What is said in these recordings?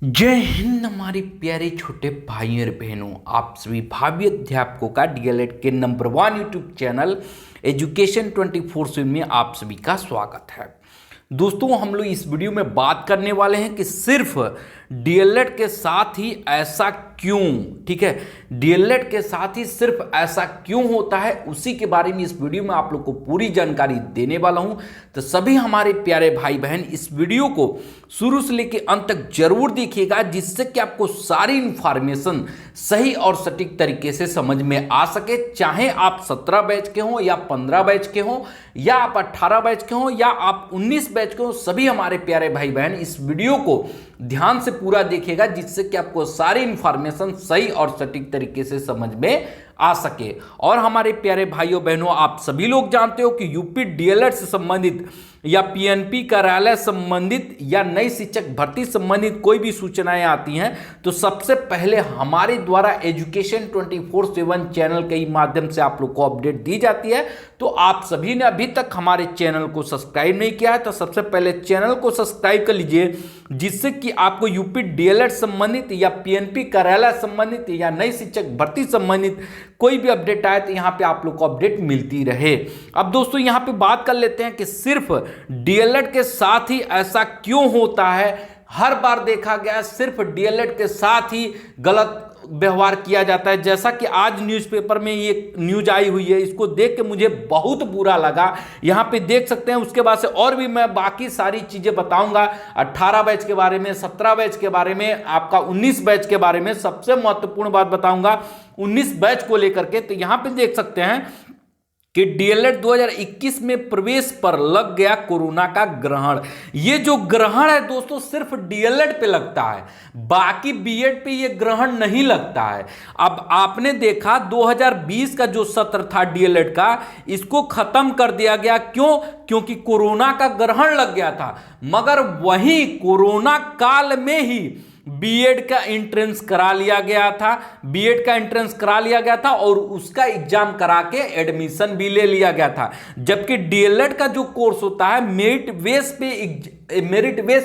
जय हिंद हमारे प्यारे छोटे भाइयों और बहनों। आप सभी भावी अध्यापकों का डीएलएड के नंबर 1 यूट्यूब चैनल एजुकेशन 24/7 में आप सभी का स्वागत है। दोस्तों, हम लोग इस वीडियो में बात करने वाले हैं कि सिर्फ डीएलएड के साथ ही ऐसा क्यों, ठीक है, डीएलएड के साथ ही सिर्फ ऐसा क्यों होता है, उसी के बारे में इस वीडियो में आप लोग को पूरी जानकारी देने वाला हूं। तो सभी हमारे प्यारे भाई बहन इस वीडियो को शुरू से लेकर अंत तक जरूर देखिएगा, जिससे कि आपको सारी इंफॉर्मेशन सही और सटीक तरीके से समझ में आ सके। चाहे आप 17 बैच के हों या 15 बैच के हों या आप 18 बैच के हों या आप 19 बैच के हों, सभी हमारे प्यारे भाई बहन इस वीडियो को ध्यान से पूरा देखिएगा, जिससे कि आपको सारी इंफॉर्मेशन सही और सटीक तरीके से समझ में आ सके। और हमारे प्यारे भाइयों बहनों, आप सभी लोग जानते हो कि यूपी डीएलएड से संबंधित या पीएनपी कार्यालय संबंधित या नई शिक्षक भर्ती संबंधित कोई भी सूचनाएं आती हैं तो सबसे पहले हमारे द्वारा एजुकेशन 24/7 चैनल के माध्यम से आप लोग को अपडेट दी जाती है। तो आप सभी ने अभी तक हमारे चैनल को सब्सक्राइब नहीं किया है तो सबसे पहले चैनल को सब्सक्राइब कर लीजिए, जिससे कि आपको यूपी डीएलएड संबंधित या पीएनपी कार्यालय संबंधित या नई शिक्षक भर्ती संबंधित कोई भी अपडेट आए तो यहाँ पे आप लोग को अपडेट मिलती रहे। अब दोस्तों, यहाँ पे बात कर लेते हैं कि सिर्फ डीएलएड के साथ ही ऐसा क्यों होता है। हर बार देखा गया सिर्फ डीएलएड के साथ ही गलत व्यवहार किया जाता है। जैसा कि आज न्यूज़पेपर में ये न्यूज आई हुई है, इसको देख के मुझे बहुत बुरा लगा। यहाँ पे देख सकते हैं, उसके बाद से और भी मैं बाकी सारी चीजें बताऊंगा। 18 बैच के बारे में, 17 बैच के बारे में, आपका 19 बैच के बारे में सबसे महत्वपूर्ण बात बताऊंगा 19 बैच को लेकर के। तो यहाँ पे देख सकते हैं कि डीएलएड 2021 में प्रवेश पर लग गया कोरोना का ग्रहण। ये जो ग्रहण है दोस्तों सिर्फ डीएलएड पे लगता है, बाकी बीएड पे ये ग्रहण नहीं लगता है। अब आपने देखा 2020 का जो सत्र था डीएलएड का, इसको खत्म कर दिया गया। क्यों? क्योंकि कोरोना का ग्रहण लग गया था। मगर वहीं कोरोना काल में ही बीएड का एंट्रेंस करा लिया गया था, बीएड का एंट्रेंस करा लिया गया था और उसका एग्जाम करा के एडमिशन भी ले लिया गया था। जबकि डीएलएड का जो कोर्स होता है मेरिट बेस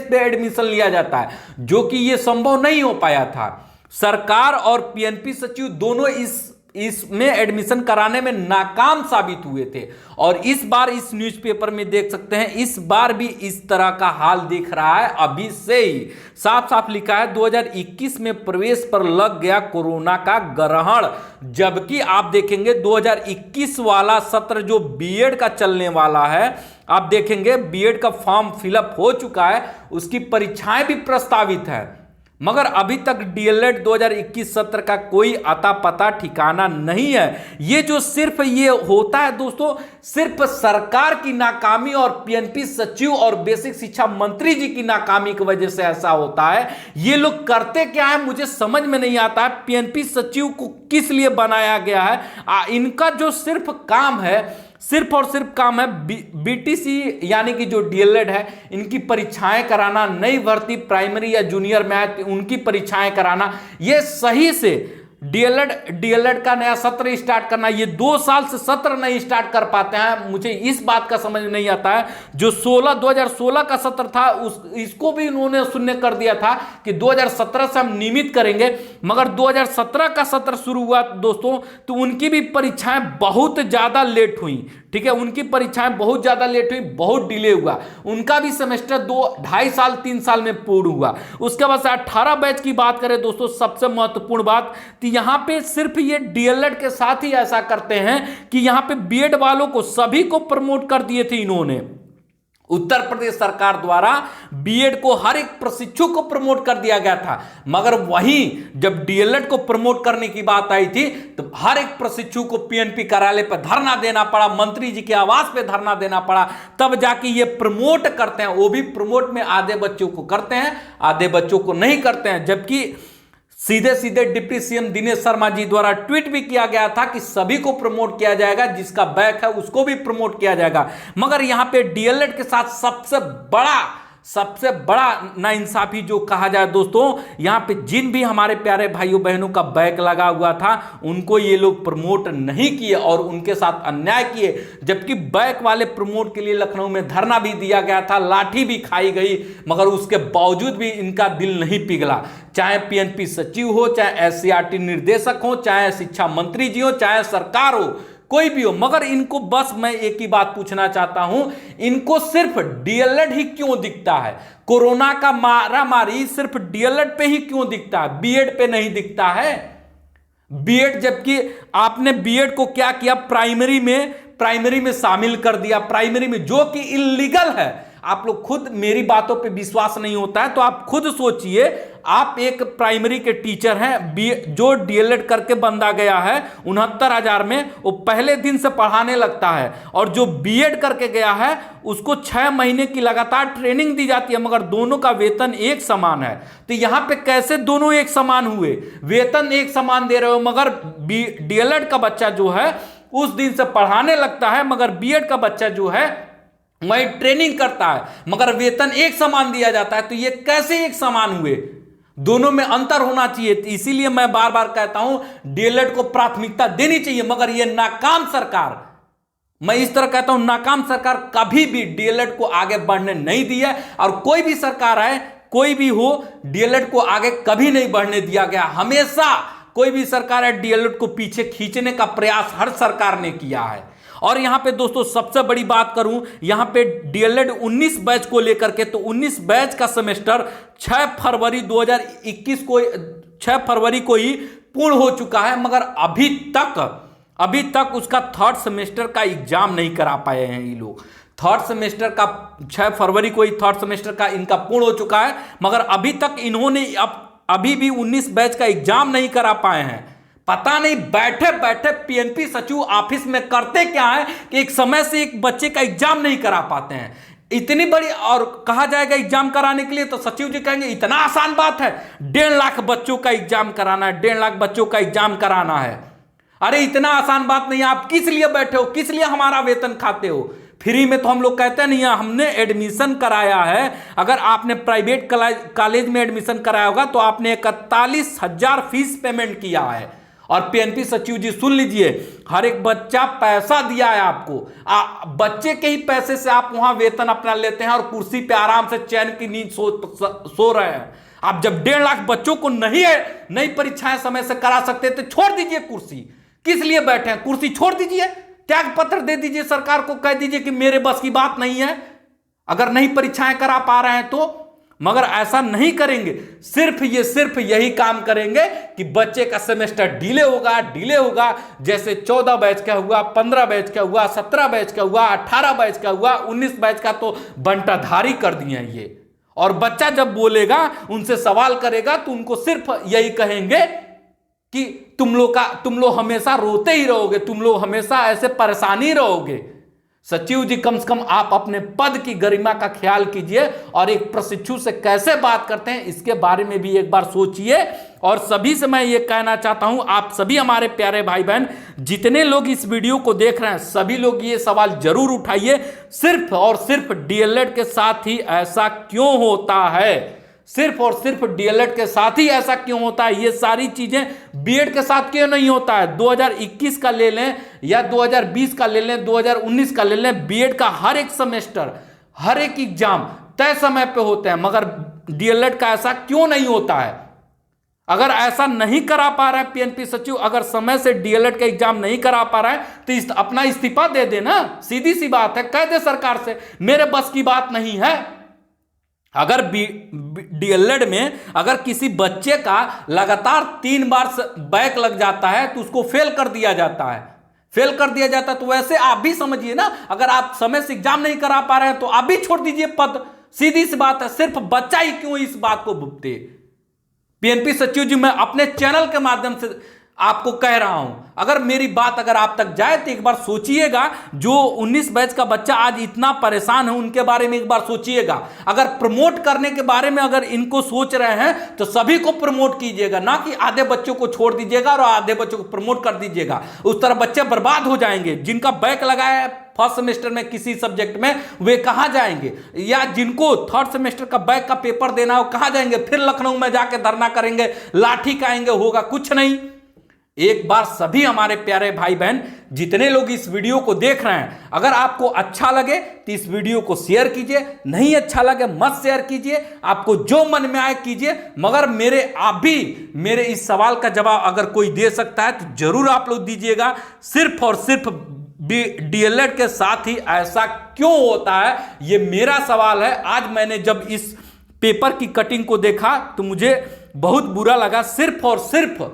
पे एडमिशन लिया जाता है, जो कि यह संभव नहीं हो पाया था। सरकार और पीएनपी सचिव दोनों इसमें एडमिशन कराने में नाकाम साबित हुए थे। और इस बार इस न्यूज़पेपर में देख सकते हैं, इस बार भी इस तरह का हाल दिख रहा है। अभी से ही साफ साफ लिखा है 2021 में प्रवेश पर लग गया कोरोना का ग्रहण। जबकि आप देखेंगे 2021 वाला सत्र जो बीएड का चलने वाला है, आप देखेंगे बीएड का फॉर्म फिलअप हो चुका है, उसकी परीक्षाएं भी प्रस्तावित है। मगर अभी तक डीएलएड 2021 सत्र का कोई अता पता ठिकाना नहीं है। ये जो सिर्फ ये होता है दोस्तों, सिर्फ सरकार की नाकामी और पीएनपी सचिव और बेसिक शिक्षा मंत्री जी की नाकामी की वजह से ऐसा होता है। ये लोग करते क्या है मुझे समझ में नहीं आता है। पीएनपी सचिव को किस लिए बनाया गया है? इनका जो सिर्फ काम है, सिर्फ और सिर्फ काम है बीटीसी यानी कि जो डीएलएड है इनकी परीक्षाएं कराना, नई भर्ती प्राइमरी या जूनियर मैथ उनकी परीक्षाएं कराना, ये सही से डीएलएड का नया सत्र स्टार्ट करना। ये 2 साल से सत्र नहीं स्टार्ट कर पाते हैं। मुझे इस बात का समझ नहीं आता है। जो 2016 का सत्र था इसको भी उन्होंने शून्य कर दिया था कि 2017 से हम नियमित करेंगे। मगर 2017 का सत्र शुरू हुआ दोस्तों तो उनकी भी परीक्षाएं बहुत ज्यादा लेट हुई, ठीक है, उनकी परीक्षाएं बहुत ज्यादा लेट हुई, बहुत डिले हुआ। उनका भी सेमेस्टर 2-2.5 साल 3 साल में पूर्ण हुआ। उसके बाद से 18 बैच की बात करें दोस्तों, सबसे महत्वपूर्ण बात तो यहां पे सिर्फ ये डीएलएड के साथ ही ऐसा करते हैं कि यहां पे बीएड वालों को सभी को प्रमोट कर दिए थे इन्होंने। उत्तर प्रदेश सरकार द्वारा बीएड को हर एक प्रशिक्षु को प्रमोट कर दिया गया था। मगर वहीं जब डीएलएड को प्रमोट करने की बात आई थी तो हर एक प्रशिक्षु को पीएनपी कार्यालय पर धरना देना पड़ा, मंत्री जी के आवास पे धरना देना पड़ा, तब जाके ये प्रमोट करते हैं। वो भी प्रमोट में आधे बच्चों को करते हैं, आधे बच्चों को नहीं करते हैं। जबकि सीधे सीधे डिप्टी सीएम दिनेश शर्मा जी द्वारा ट्वीट भी किया गया था कि सभी को प्रमोट किया जाएगा, जिसका बैक है उसको भी प्रमोट किया जाएगा। मगर यहां पे डीएलएड के साथ सबसे बड़ा सबसे बड़ा नाइंसाफी जो कहा जाए दोस्तों, यहां पे जिन भी हमारे प्यारे भाइयों बहनों का बैक लगा हुआ था उनको ये लोग प्रमोट नहीं किए और उनके साथ अन्याय किए, जबकि बैक वाले प्रमोट के लिए लखनऊ में धरना भी दिया गया था, लाठी भी खाई गई, मगर उसके बावजूद भी इनका दिल नहीं पिघला। चाहे पीएनपी सचिव हो, चाहे एससीईआरटी निर्देशक हो, चाहे शिक्षा मंत्री जी हो, चाहे सरकार हो, कोई भी हो, मगर इनको बस मैं एक ही बात पूछना चाहता हूं, इनको सिर्फ डीएलएड ही क्यों दिखता है? कोरोना का मारामारी सिर्फ डीएलएड पे ही क्यों दिखता है, बीएड पे नहीं दिखता है? बीएड, जबकि आपने बीएड को क्या किया, प्राइमरी में शामिल कर दिया, प्राइमरी में, जो कि इल्लीगल है। आप लोग खुद, मेरी बातों पे विश्वास नहीं होता है तो आप खुद सोचिए, आप एक प्राइमरी के टीचर हैं, जो डीएलएड करके बंदा गया है 69,000 में, वो पहले दिन से पढ़ाने लगता है, और जो बीएड करके गया है उसको 6 महीने की लगातार ट्रेनिंग दी जाती है, मगर दोनों का वेतन एक समान है। तो यहां पे कैसे दोनों एक समान हुए? वेतन एक समान दे रहे हो, मगर डीएलएड का बच्चा जो है उस दिन से पढ़ाने लगता है, मगर बीएड का बच्चा जो है वही ट्रेनिंग करता है, मगर वेतन एक समान दिया जाता है। तो ये कैसे एक समान हुए? दोनों में अंतर होना चाहिए। इसीलिए मैं बार बार कहता हूं डीएलएड को प्राथमिकता देनी चाहिए, मगर ये नाकाम सरकार, मैं इस तरह कहता हूं नाकाम सरकार कभी भी डीएलएड को आगे बढ़ने नहीं दिया, और कोई भी सरकार आए, कोई भी हो, डीएलएड को आगे कभी नहीं बढ़ने दिया गया। हमेशा कोई भी सरकार है डीएलएड को पीछे खींचने का प्रयास हर सरकार ने किया है। और यहां पे दोस्तों सबसे बड़ी बात करूं, यहां पे डीएलएड 19 बैच को लेकर के, तो 19 बैच का सेमेस्टर 6 फरवरी 2021 को, 6 फरवरी को ही पूर्ण हो चुका है, मगर अभी तक उसका थर्ड सेमेस्टर का एग्जाम नहीं करा पाए हैं ये लोग। थर्ड सेमेस्टर का 6 फरवरी को ही थर्ड सेमेस्टर का इनका पूर्ण हो चुका है, मगर अभी तक इन्होंने अभी भी 19 बैच का एग्जाम नहीं करा पाए हैं। पता नहीं बैठे बैठे पीएनपी सचिव ऑफिस में करते क्या है कि एक समय से एक बच्चे का एग्जाम नहीं करा पाते हैं। इतनी बड़ी, और कहा जाएगा एग्जाम कराने के लिए तो सचिव जी कहेंगे इतना आसान बात है, 1.5 लाख बच्चों का एग्जाम कराना है, 1.5 लाख बच्चों का एग्जाम कराना है। अरे इतना आसान बात नहीं है। आप किस लिए बैठे हो, किस लिए हमारा वेतन खाते हो? फ्री में तो हम लोग कहते नहीं है, हमने एडमिशन कराया है। अगर आपने प्राइवेट कॉलेज में एडमिशन कराया होगा तो आपने 41,000 फीस पेमेंट किया है। और पीएनपी सचिव जी सुन लीजिए, हर एक बच्चा पैसा दिया है आपको, बच्चे के ही पैसे से आप वहां वेतन अपना लेते हैं और कुर्सी पे आराम से चैन की नींद सो रहे हैं। आप जब 1.5 लाख बच्चों को नई परीक्षाएं समय से करा सकते तो छोड़ दीजिए कुर्सी। किस लिए बैठे हैं? कुर्सी छोड़ दीजिए, त्याग पत्र दे दीजिए, सरकार को कह दीजिए कि मेरे बस की बात नहीं है, अगर नहीं परीक्षाएं करा पा रहे हैं तो। मगर ऐसा नहीं करेंगे, सिर्फ यही काम करेंगे कि बच्चे का सेमेस्टर डिले होगा, जैसे 14 बैच का हुआ, 15 बैच का हुआ, 17 बैच का हुआ, 18 बैच का हुआ, 19 बैच का तो बंटाधारी कर दिए ये। और बच्चा जब बोलेगा, उनसे सवाल करेगा तो उनको सिर्फ यही कहेंगे कि तुम लोग हमेशा रोते ही रहोगे, तुम लोग हमेशा ऐसे परेशानी रहोगे। सचिव जी कम से कम आप अपने पद की गरिमा का ख्याल कीजिए, और एक प्रशिक्षु से कैसे बात करते हैं इसके बारे में भी एक बार सोचिए। और सभी से मैं ये कहना चाहता हूं, आप सभी हमारे प्यारे भाई बहन जितने लोग इस वीडियो को देख रहे हैं, सभी लोग ये सवाल जरूर उठाइए, सिर्फ और सिर्फ डीएलएड के साथ ही ऐसा क्यों होता है? सिर्फ और सिर्फ डीएलएड के साथ ही ऐसा क्यों होता है? ये सारी चीजें बीएड के साथ क्यों नहीं होता है? 2021 का ले लें या 2020 का ले लें, 2019 का ले लें, बीएड का हर एक सेमेस्टर, हर एक एग्जाम तय समय पे होते हैं, मगर डीएलएड का ऐसा क्यों नहीं होता है? अगर ऐसा नहीं करा पा रहा है पीएनपी सचिव, अगर समय से डीएलएड का एग्जाम नहीं करा पा रहा है तो अपना इस्तीफा दे देना, सीधी सी बात है, कह दे सरकार से मेरे बस की बात नहीं है। अगर डीएलएड में अगर किसी बच्चे का लगातार 3 बार बैक लग जाता है तो उसको फेल कर दिया जाता है, तो वैसे आप भी समझिए ना, अगर आप समय से एग्जाम नहीं करा पा रहे हैं तो आप भी छोड़ दीजिए पद, सीधी सी बात है। सिर्फ बच्चा ही क्यों इस बात को भुगते? पीएनपी सचिव जी, मैं अपने चैनल के माध्यम से आपको कह रहा हूं, अगर मेरी बात अगर आप तक जाए तो एक बार सोचिएगा। जो 19 बैच का बच्चा आज इतना परेशान है उनके बारे में एक बार सोचिएगा। अगर प्रमोट करने के बारे में अगर इनको सोच रहे हैं तो सभी को प्रमोट कीजिएगा, ना कि आधे बच्चों को छोड़ दीजिएगा और आधे बच्चों को प्रमोट कर दीजिएगा। उस तरह बच्चे बर्बाद हो जाएंगे। जिनका बैक लगा है फर्स्ट सेमेस्टर में किसी सब्जेक्ट में, वे कहां जाएंगे? या जिनको थर्ड सेमेस्टर का बैक का पेपर देना हो कहां जाएंगे? फिर लखनऊ में जाके धरना करेंगे, लाठी खाएंगे, होगा कुछ नहीं। एक बार सभी हमारे प्यारे भाई बहन जितने लोग इस वीडियो को देख रहे हैं, अगर आपको अच्छा लगे तो इस वीडियो को शेयर कीजिए, नहीं अच्छा लगे मत शेयर कीजिए। आपको जो मन में आए कीजिए, मगर मेरे इस सवाल का जवाब अगर कोई दे सकता है तो जरूर आप लोग दीजिएगा। सिर्फ और सिर्फ डीएलएड के साथ ही ऐसा क्यों होता है, ये मेरा सवाल है। आज मैंने जब इस पेपर की कटिंग को देखा तो मुझे बहुत बुरा लगा। सिर्फ और सिर्फ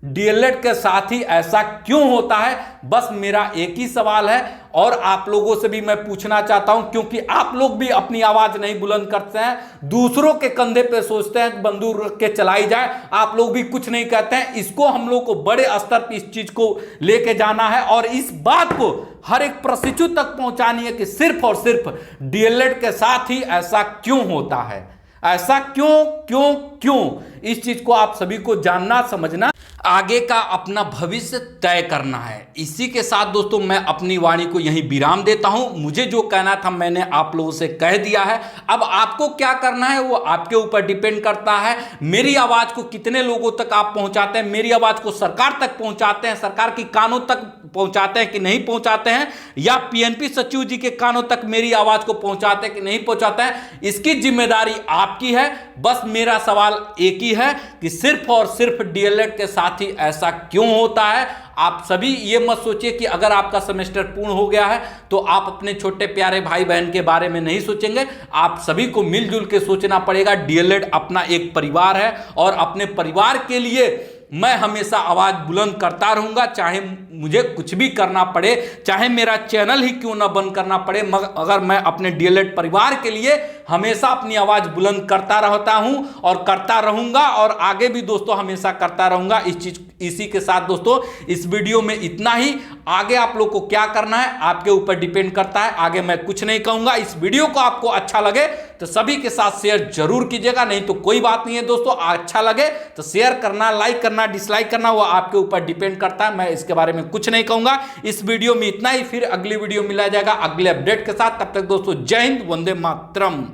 डीएलएड के साथ ही ऐसा क्यों होता है, बस मेरा एक ही सवाल है। और आप लोगों से भी मैं पूछना चाहता हूं, क्योंकि आप लोग भी अपनी आवाज नहीं बुलंद करते हैं, दूसरों के कंधे पे सोचते हैं बंदूक रख के चलाई जाए, आप लोग भी कुछ नहीं कहते हैं। इसको हम लोग को बड़े स्तर पर इस चीज को लेके जाना है और इस बात को हर एक प्रशिक्षु तक पहुंचानी है कि सिर्फ और सिर्फ डीएलएड के साथ ही ऐसा क्यों होता है, ऐसा क्यों क्यों क्यों। इस चीज को आप सभी को जानना, समझना, आगे का अपना भविष्य तय करना है। इसी के साथ दोस्तों मैं अपनी वाणी को यहीं विराम देता हूं। मुझे जो कहना था मैंने आप लोगों से कह दिया है। अब आपको क्या करना है वो आपके ऊपर डिपेंड करता है। मेरी आवाज को कितने लोगों तक आप पहुंचाते हैं, मेरी आवाज को सरकार तक पहुंचाते हैं, सरकार की कानों तक पहुंचाते हैं कि नहीं पहुंचाते हैं, या पीएनपी सचिव जी के कानों तक मेरी आवाज को पहुंचाते हैं कि नहीं पहुंचाते हैं, इसकी जिम्मेदारी आपकी है। बस मेरा सवाल एक ही है कि सिर्फ और सिर्फ डीएलएड के साथ ही ऐसा क्यों होता है। आप सभी ये मत सोचिए कि अगर आपका सेमेस्टर पूर्ण हो गया है तो आप अपने छोटे प्यारे भाई बहन के बारे में नहीं सोचेंगे। आप सभी को मिलजुल के सोचना पड़ेगा। डीएलएड अपना एक परिवार है और अपने परिवार के लिए मैं हमेशा आवाज बुलंद करता रहूंगा, चाहे मुझे कुछ भी करना पड़े, चाहे मेरा चैनल ही क्यों ना बंद करना पड़े, मगर अगर मैं अपने डीएलएड परिवार के लिए हमेशा अपनी आवाज बुलंद करता रहता हूं और करता रहूंगा और आगे भी दोस्तों हमेशा करता रहूंगा। इसी के साथ दोस्तों इस वीडियो में इतना ही। आगे आप लोग को क्या करना है आपके ऊपर डिपेंड करता है, आगे मैं कुछ नहीं कहूंगा। इस वीडियो को आपको अच्छा लगे तो सभी के साथ शेयर जरूर कीजिएगा, नहीं तो कोई बात नहीं है दोस्तों। अच्छा लगे तो शेयर करना, लाइक करना, डिसलाइक करना वो आपके ऊपर डिपेंड करता है। मैं इसके बारे में कुछ नहीं कहूंगा। इस वीडियो में इतना ही, फिर अगली वीडियो मिला जाएगा अगले अपडेट के साथ। तब तक दोस्तों जय हिंद, वंदे मातरम।